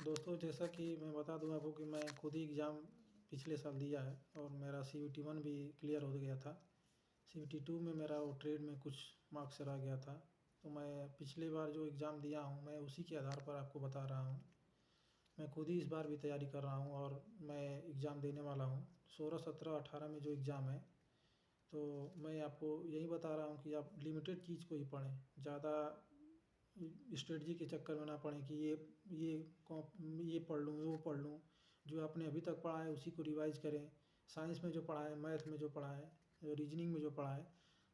दोस्तों, जैसा कि मैं बता दूँ आपको कि मैं खुद ही एग्ज़ाम पिछले साल दिया है और मेरा CUT 1 भी क्लियर हो गया था। CUT 2 में मेरा वो ट्रेड में कुछ मार्क्स रह गया था। तो मैं पिछली बार जो एग्ज़ाम दिया हूँ, मैं उसी के आधार पर आपको बता रहा हूँ। मैं खुद ही इस बार भी तैयारी कर रहा हूँ और मैं एग्ज़ाम देने वाला हूँ। 16, 17, 18 में जो एग्ज़ाम है, तो मैं आपको यही बता रहा हूँ कि आप लिमिटेड चीज़ को ही पढ़ें। ज़्यादा स्ट्रेटजी के चक्कर में ना पड़ें कि ये पढ़ लूँ, वो पढ़ लूँ। जो आपने अभी तक पढ़ा है उसी को रिवाइज़ करें। साइंस में जो पढ़ा है, मैथ में जो पढ़ा है, रीजनिंग में जो पढ़ा है,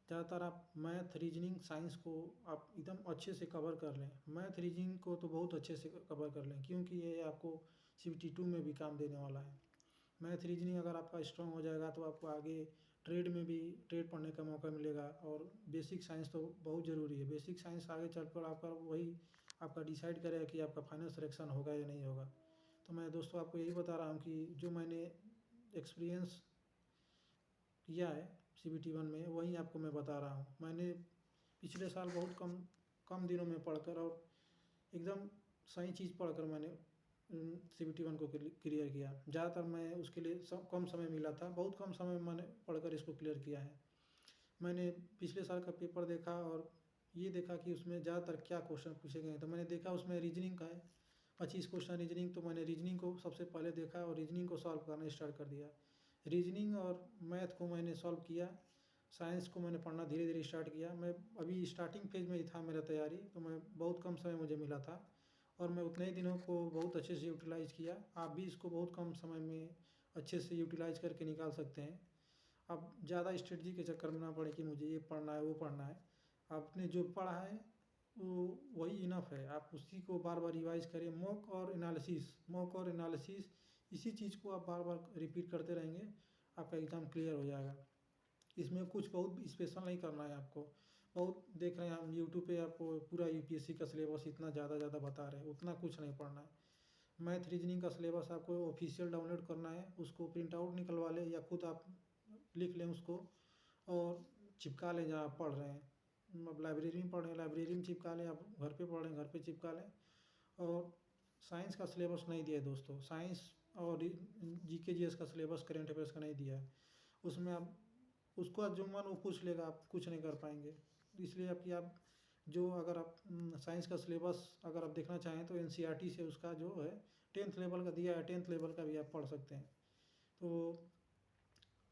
ज़्यादातर आप मैथ, रीजनिंग, साइंस को आप एकदम अच्छे से कवर कर लें। मैथ, रीजनिंग को तो बहुत अच्छे से कवर कर लें, क्योंकि ये आपको CUT 2 में भी काम देने वाला है। मैथ, रीजनिंग अगर आपका स्ट्रॉन्ग हो जाएगा तो आपको आगे ट्रेड में भी ट्रेड पढ़ने का मौका मिलेगा। और बेसिक साइंस तो बहुत ज़रूरी है। बेसिक साइंस आगे चलकर आपका वही आपका डिसाइड करेगा कि आपका फाइनल सिलेक्शन होगा या नहीं होगा। तो मैं दोस्तों आपको यही बता रहा हूँ कि जो मैंने एक्सपीरियंस किया है CUT 1 में, वही आपको मैं बता रहा हूँ। मैंने पिछले साल बहुत कम कम दिनों में पढ़कर और एकदम सही चीज़ पढ़कर मैंने CUT 1 को क्लियर किया। ज़्यादातर मैं उसके लिए कम समय मिला था, बहुत कम समय में मैंने पढ़कर इसको क्लियर किया है। मैंने पिछले साल का पेपर देखा और ये देखा कि उसमें ज़्यादातर क्या क्वेश्चन पूछे गए हैं। तो मैंने देखा उसमें रीजनिंग का है, 25 क्वेश्चन रीजनिंग। तो मैंने रीजनिंग को सबसे पहले देखा और रीजनिंग को सॉल्व करना स्टार्ट कर दिया। रीजनिंग और मैथ को मैंने सॉल्व किया। साइंस को मैंने पढ़ना धीरे धीरे स्टार्ट किया। मैं अभी स्टार्टिंग फेज में ही था मेरा तैयारी, तो मैं बहुत कम समय मुझे मिला था और मैं उतने ही दिनों को बहुत अच्छे से यूटिलाइज़ किया। आप भी इसको बहुत कम समय में अच्छे से यूटिलाइज़ करके निकाल सकते हैं। आप ज़्यादा स्ट्रेटजी के चक्कर में ना पड़े कि मुझे ये पढ़ना है, वो पढ़ना है। आपने जो पढ़ा है वो वही इनफ है। आप उसी को बार बार रिवाइज करें। मॉक और एनालिसिस, इसी चीज़ को आप बार बार रिपीट करते रहेंगे, आपका एग्ज़ाम क्लियर हो जाएगा। इसमें कुछ बहुत स्पेशल नहीं करना है आपको। बहुत देख रहे हैं हम यूट्यूब पे, आपको पूरा UPSC का सिलेबस इतना ज़्यादा बता रहे हैं, उतना कुछ नहीं पढ़ना है। मैथ, रीजनिंग का सिलेबस आपको ऑफिशियल डाउनलोड करना है, उसको प्रिंट आउट निकलवा लें या खुद आप लिख लें उसको और चिपका लें जहाँ आप पढ़ रहे हैं। अब लाइब्रेरी में पढ़ रहे हैं, लाइब्रेरी में चिपका लें। आप घर पे पढ़ रहे हैं, घर पे चिपका लें। और साइंस का सिलेबस नहीं दिया है दोस्तों। साइंस और GK GS का सिलेबस करेंट अफेयर्स का नहीं दिया है। उसमें आप उसको जो मन वो पूछ लेगा, आप कुछ नहीं कर पाएंगे। इसलिए आप जो अगर आप साइंस का सिलेबस अगर आप देखना चाहें तो NCERT से उसका जो है 10th लेवल का दिया है, 10th लेवल का भी आप पढ़ सकते हैं। तो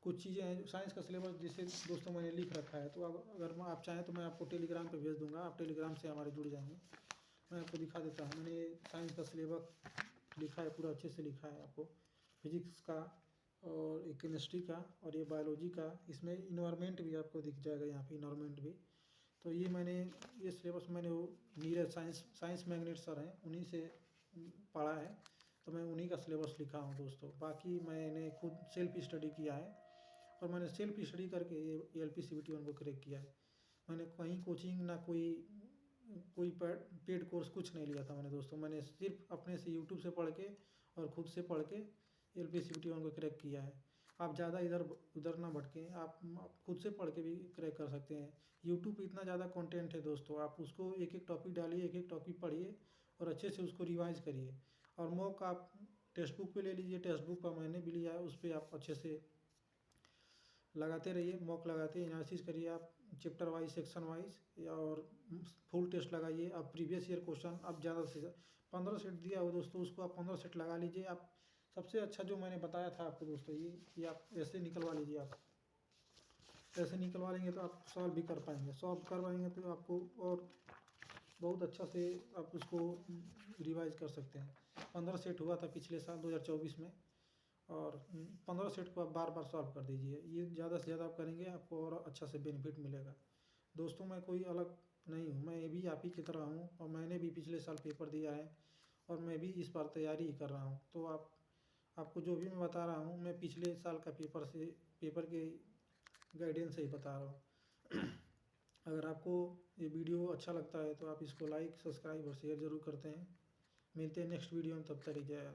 कुछ चीज़ें हैं साइंस का सिलेबस जिसे दोस्तों मैंने लिख रखा है। तो अगर आप चाहें तो मैं आपको टेलीग्राम पे भेज दूंगा, आप टेलीग्राम से हमारे जुड़ जाएंगे। मैं आपको दिखा देता हूँ। मैंने साइंस का सिलेबस लिखा है, पूरा अच्छे से लिखा है आपको। फिजिक्स का और एक केमिस्ट्री का और ये बायोलॉजी का। इसमें इन्वायरमेंट भी आपको दिख जाएगा, यहाँ पे इन्वायरमेंट भी। तो ये सिलेबस मैंने वो नीरज साइंस मैग्नेट सर हैं, उन्हीं से पढ़ा है। तो मैं उन्हीं का सिलेबस लिखा हूँ दोस्तों। बाकी मैंने खुद सेल्फ स्टडी किया है और मैंने सेल्फ स्टडी करके ये LP CUT 1 को क्रैक किया है। मैंने कहीं कोचिंग ना कोई पेड कोर्स कुछ नहीं लिया था मैंने दोस्तों। मैंने सिर्फ अपने से यूट्यूब से पढ़ के और खुद से पढ़ के LP CUT 1 को क्रैक किया है। आप ज़्यादा इधर उधर ना भटकें, आप खुद से पढ़ के भी क्रैक कर सकते हैं। यूट्यूब पे इतना ज़्यादा कंटेंट है दोस्तों, आप उसको एक एक टॉपिक डालिए, एक एक टॉपिक पढ़िए और अच्छे से उसको रिवाइज करिए। और मॉक आप टेक्स्ट बुक पे ले लीजिए, टेक्स्ट बुक का मैंने भी लिया है, उस पर आप अच्छे से लगाते रहिए, मॉक लगाते एनालिसिस करिए आप चैप्टर वाइज, सेक्शन वाइज, या और फुल टेस्ट लगाइए। आप प्रीवियस ईयर क्वेश्चन आप ज़्यादा से 15 सेट दिया हो दोस्तों, उसको आप 15 सेट लगा लीजिए। आप सबसे अच्छा जो मैंने बताया था आपको दोस्तों, ये कि आप ऐसे निकलवा लीजिए। आप ऐसे निकलवा लेंगे तो आप सॉल्व भी कर पाएंगे। सॉल्व कर पाएंगे तो आपको और बहुत अच्छा से आप उसको रिवाइज कर सकते हैं। 15 सेट हुआ था पिछले साल 2024 में और 15 सेट को आप बार बार सॉल्व कर दीजिए। ये ज़्यादा से ज़्यादा आप करेंगे, आपको और अच्छा से बेनिफिट मिलेगा। दोस्तों, मैं कोई अलग नहीं हूँ, मैं भी आप ही की तरह हूँ और मैंने भी पिछले साल पेपर दिया है और मैं भी इस बार तैयारी ही कर रहा हूँ। तो आपको जो भी मैं बता रहा हूँ, मैं पिछले साल का पेपर के गाइडेंस से ही बता रहा हूँ। अगर आपको ये वीडियो अच्छा लगता है तो आप इसको लाइक, सब्सक्राइब और शेयर ज़रूर करते हैं। मिलते हैं नेक्स्ट वीडियो में, तब तक जय।